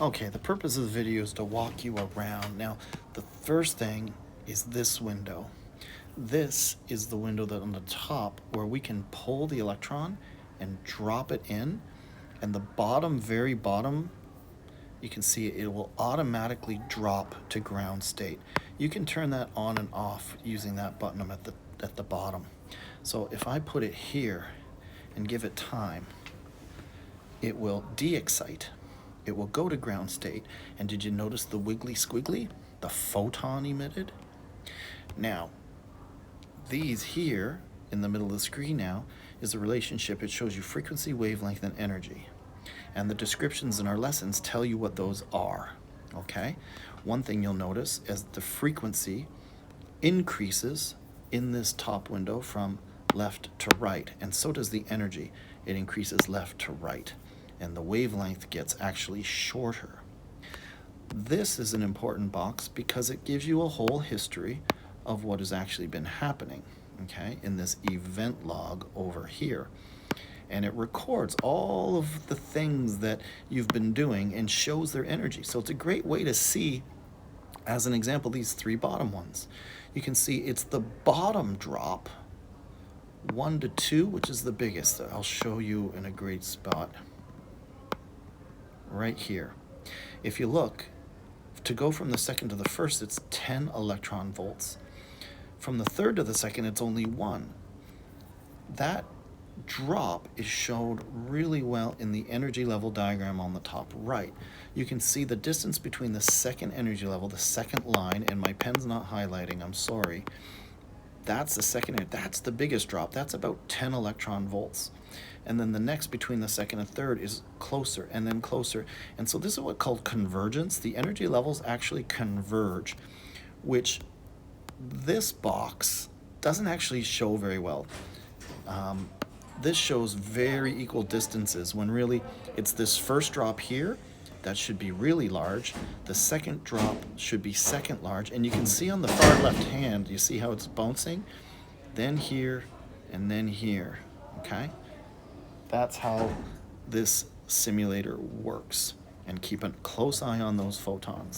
Okay, the purpose of the video is to walk you around. Now, the first thing is this window. This is the window that on the top where we can pull the electron and drop it in. And the bottom, very bottom, you can see it will automatically drop to ground state. You can turn that on and off using that button at the bottom. So if I put it here and give it time, it will de-excite. It will go to ground state. And did you notice the wiggly squiggly? The photon emitted? Now, these here in the middle of the screen now is a relationship. It shows you frequency, wavelength, and energy. And the descriptions in our lessons tell you what those are, okay? One thing you'll notice is the frequency increases in this top window from left to right, and so does the energy. It increases left to right, and the wavelength gets actually shorter. This is an important box because it gives you a whole history of what has actually been happening, okay, in this event log over here. And it records all of the things that you've been doing and shows their energy. So it's a great way to see, as an example, these three bottom ones. You can see it's the bottom drop, 1 to 2, which is the biggest. I'll show you in a great spot right here. If you look, to go from the second to the first, it's 10 electron volts. From the third to the second, it's only 1. That drop is showed really well in the energy level diagram on the top right. You can see the distance between the second energy level, the second line, and my pen's not highlighting, I'm sorry. That's the second, that's the biggest drop. That's about 10 electron volts. And then the next between the second and third is closer and then closer. And so this is what's called convergence. The energy levels actually converge, which this box doesn't actually show very well. This shows very equal distances when really it's this first drop here that should be really large. The second drop should be second large. And you can see on the far left hand, you see how it's bouncing? Then here and then here, okay? That's how this simulator works. And keep a close eye on those photons.